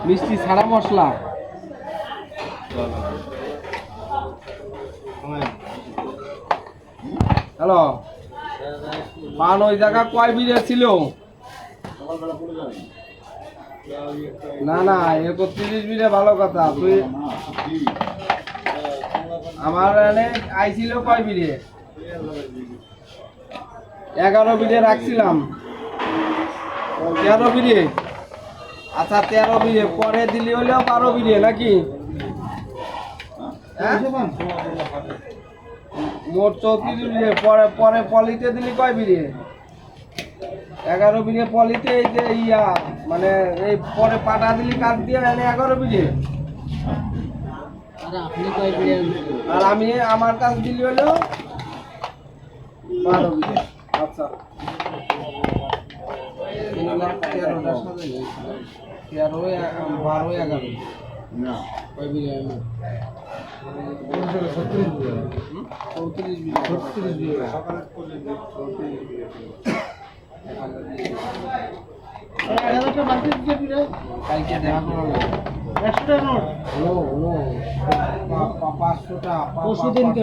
মিষ্টি ছাড়া মশলা। হ্যালো, পান ওই জায়গা কয় বিড়ে ছিল? না না, 31 বিড়ে ভালো কথা। তুই আমার এনে আইছিল কয় বিড়ে? 11 বিড়ে রাখছিলাম। 13 বিড়ে। আচ্ছা 13 বিড়ে পরে দিলি হলেও 12 বিড়ে নাকি? মোট 34 বিড়ে। পরে পরে পলিতে দিলি কয় বিড়ে? 11 বিড়ে পলিতে। এই যে ইয়া মানে এই পরে পাটা দিলি কাট দিয়ে এনে 11 বিড়ে। আর আমি আমার কাছ দিলি হলো 12 বিঘে। আচ্ছা 13টা সাজাই 13 12 11 না কয় বিঘে? 36 বিঘে। 34 বিঘে। 36 বিঘে সকালে করে 34 বিঘে। এগারোটা বাকি দিতে দিলে কালকে দেখা করো। 100 টাকা নোট। নো নো 500টা। পরশুদিনকে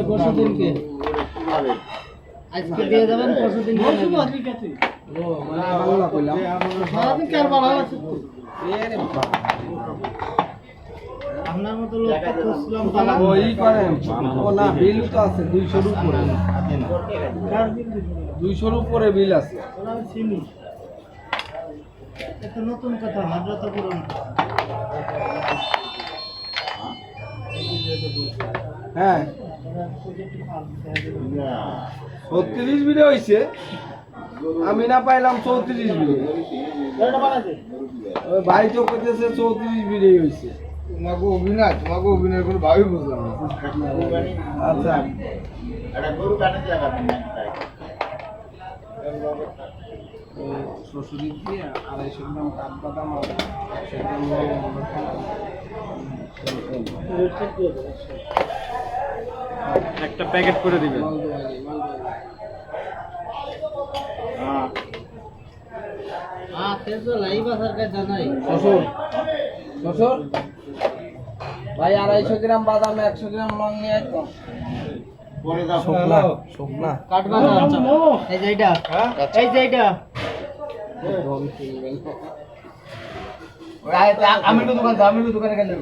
আজকে দিয়ে যাবেন, পরশুদিন পরশু তো আজকে গেছে। ও মানে বাংলা কইলাম সারাদিন কার বাবা আছে তো। এরে বাবা আপনার মতো লোক তো খুঁজলাম বাবা। ওই করেন ও না, বিল তো আছে 200 এর উপরে। 200 এর উপরে বিল আছে। ওরা চিনি এটা নতুন কথা, হাজরা তো পুরনো। হ্যাঁ 36 বিঘে হয়েছে। আমি না পাইলাম 34 বিঘে। ওই ভাই তো কইতেছে 34 বিঘে হয়েছে। তোমাকে অভিনয় করে ভাবি বুঝলাম না। আচ্ছা শ্বশুরি দিয়ে 250 গ্রাম কাঠবাদাম আর 100 গ্রাম একটা প্যাকেট করে দিবেন। শ্বশুর ভাই 250 গ্রাম বাদাম 100 গ্রাম লং নিয়ে আসতো। শুকনা কাঠবাদাম এই যে এইটা, এই যে এইটা আমি তো দোকানে গেলাম।